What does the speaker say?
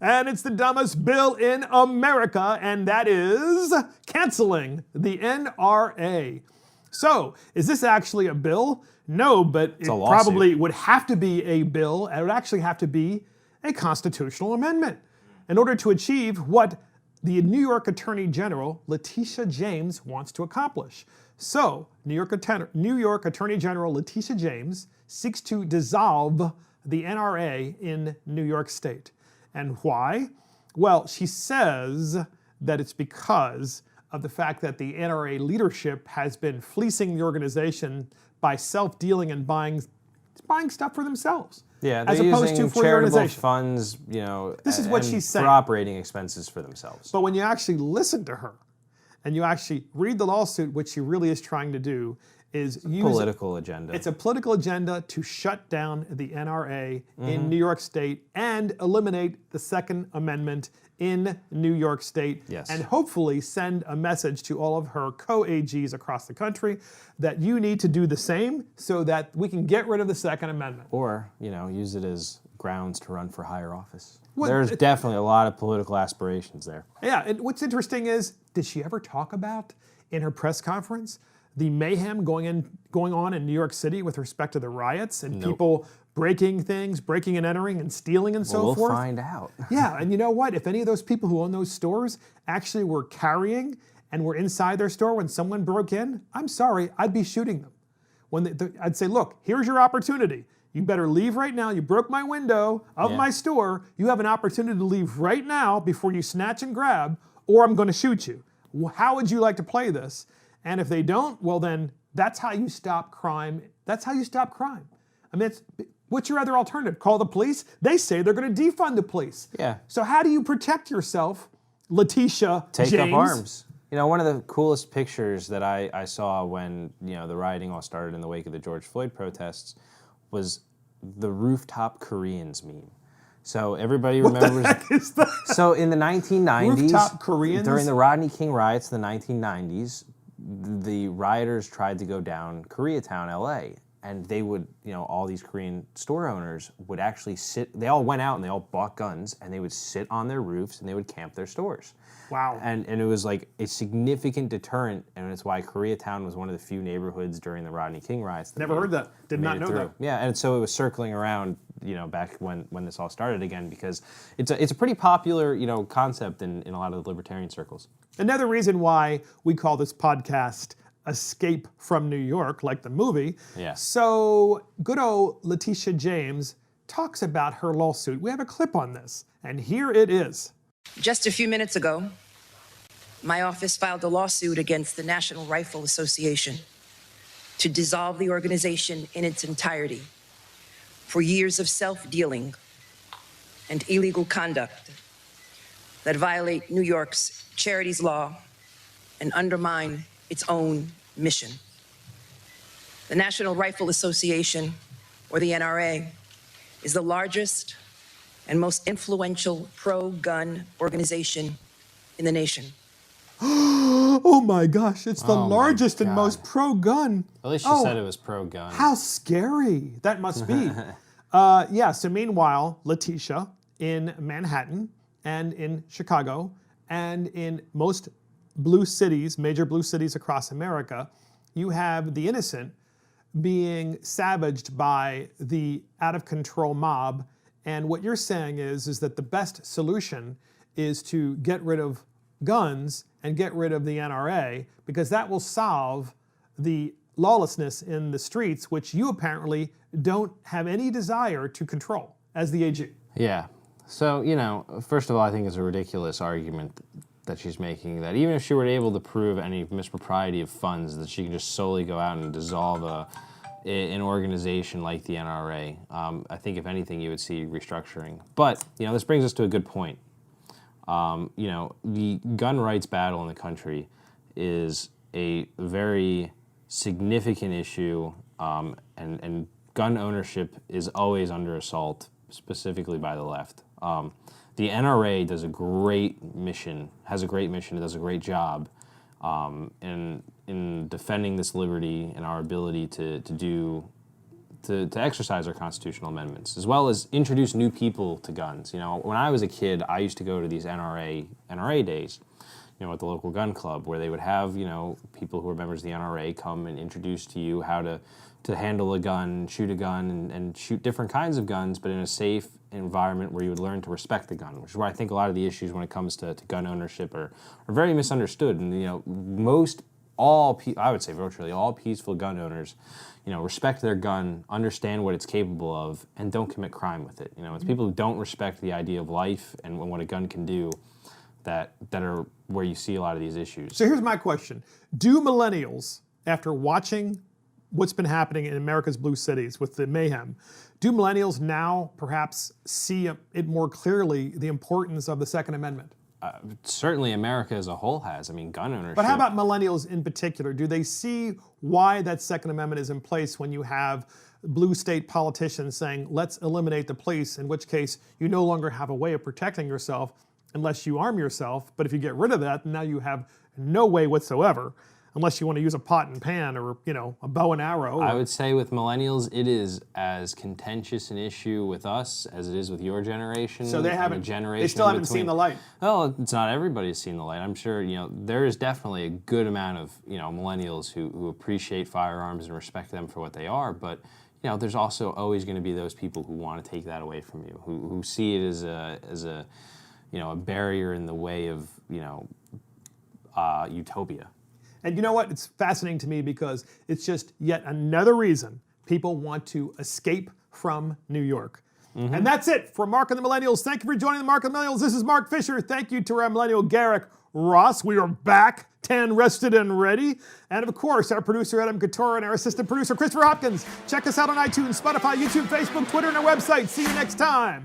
And it's the dumbest bill in America, and that is canceling the NRA. So, is this actually a bill? No, but it probably would have to be a bill. It would actually have to be a constitutional amendment in order to achieve what the New York Attorney General Letitia James wants to accomplish. So, New York Attorney General Letitia James seeks to dissolve the NRA in New York State. And why? Well, she says that it's because of the fact that the NRA leadership has been fleecing the organization by self-dealing and buying stuff for themselves. Yeah, they're as opposed using to for charitable the organization. funds, This is what she's saying. For operating expenses for themselves. But when you actually listen to her and you actually read the lawsuit, what she really is trying to do is use political agenda. It's a political agenda to shut down the NRA in New York State and eliminate the Second Amendment in New York State. Yes. And hopefully send a message to all of her co-AGs across the country that you need to do the same so that we can get rid of the Second Amendment. Or, use it as grounds to run for higher office. Well, There's definitely a lot of political aspirations there. Yeah, and what's interesting is, did she ever talk about in her press conference the mayhem going on in New York City with respect to the riots and people breaking things, breaking and entering and stealing and so forth? We'll find out. Yeah, and you know what? If any of those people who own those stores actually were carrying and were inside their store when someone broke in, I'm sorry, I'd be shooting them. I'd say, look, here's your opportunity. You better leave right now. You broke my window of my store. You have an opportunity to leave right now before you snatch and grab, or I'm going to shoot you. How would you like to play this? And if they don't, well then, that's how you stop crime. That's how you stop crime. I mean, what's your other alternative? Call the police? They say they're going to defund the police. Yeah. So how do you protect yourself, Letitia James? Take up arms. One of the coolest pictures that I saw when, the rioting all started in the wake of the George Floyd protests was the rooftop Koreans meme. So everybody remembers. What the heck is that? So in the 1990s, Rooftop Koreans? During the Rodney King riots in the 1990s, the rioters tried to go down Koreatown, LA, and they would, all these Korean store owners would actually they all went out and they all bought guns, and they would sit on their roofs and they would camp their stores. Wow. And it was like a significant deterrent, and it's why Koreatown was one of the few neighborhoods during the Rodney King riots. Never heard that. Did not know that. Yeah, and so it was circling around, back when this all started again, because it's a pretty popular, concept in a lot of the libertarian circles. Another reason why we call this podcast Escape from New York, like the movie. Yeah. So good old Letitia James talks about her lawsuit. We have a clip on this, and here it is. Just a few minutes ago, my office filed a lawsuit against the National Rifle Association to dissolve the organization in its entirety for years of self-dealing and illegal conduct that violate New York's charities law and undermine its own mission. The National Rifle Association, or the NRA, is the largest and most influential pro-gun organization in the nation. Oh my gosh, it's the largest and most pro-gun. At least she said it was pro-gun. How scary that must be. So meanwhile, Letitia in Manhattan and in Chicago and in most major blue cities across America, you have the innocent being savaged by the out-of-control mob. And what you're saying is that the best solution is to get rid of guns and get rid of the NRA, because that will solve the lawlessness in the streets, which you apparently don't have any desire to control as the AG. Yeah. So, first of all, I think it's a ridiculous argument that she's making, that even if she were able to prove any mispropriety of funds, that she can just solely go out and dissolve an organization like the NRA. I think if anything, you would see restructuring. But, this brings us to a good point. The gun rights battle in the country is a very significant issue, and gun ownership is always under assault, specifically by the left. The NRA does a great mission, it does a great job in defending this liberty and our ability to to exercise our constitutional amendments, as well as introduce new people to guns. You know, when I was a kid, I used to go to these NRA days, you know, at the local gun club, where they would have, you know, people who are members of the NRA come and introduce to you how to handle a gun, shoot a gun, and shoot different kinds of guns, but in a safe environment where you would learn to respect the gun, which is why I think a lot of the issues when it comes to gun ownership are very misunderstood. And, you know, I would say virtually all peaceful gun owners, you know, respect their gun, understand what it's capable of, and don't commit crime with it. You know, it's people who don't respect the idea of life and what a gun can do that are where you see a lot of these issues. So here's my question. Do millennials, after watching what's been happening in America's blue cities with the mayhem, do millennials now perhaps see it more clearly, the importance of the Second Amendment? Certainly America as a whole has. I mean, gun ownership. But how about millennials in particular? Do they see why that Second Amendment is in place when you have blue state politicians saying, let's eliminate the police, in which case you no longer have a way of protecting yourself unless you arm yourself, but if you get rid of that, now you have no way whatsoever, unless you want to use a pot and pan or, you know, a bow and arrow. I would say with millennials, it is as contentious an issue with us as it is with your generation. So they still haven't seen the light. Well, it's not everybody's seen the light. I'm sure, you know, there is definitely a good amount of, you know, millennials who appreciate firearms and respect them for what they are, but, you know, there's also always going to be those people who want to take that away from you, who see it as a you know, a barrier in the way of, you know, utopia. And you know what? It's fascinating to me because it's just yet another reason people want to escape from New York. Mm-hmm. And that's it for Mark and the Millennials. Thank you for joining the Mark and the Millennials. This is Mark Fisher. Thank you to our millennial Garrick Ross. We are back, tan, rested, and ready. And of course, our producer Adam Couture and our assistant producer Christopher Hopkins. Check us out on iTunes, Spotify, YouTube, Facebook, Twitter, and our website. See you next time.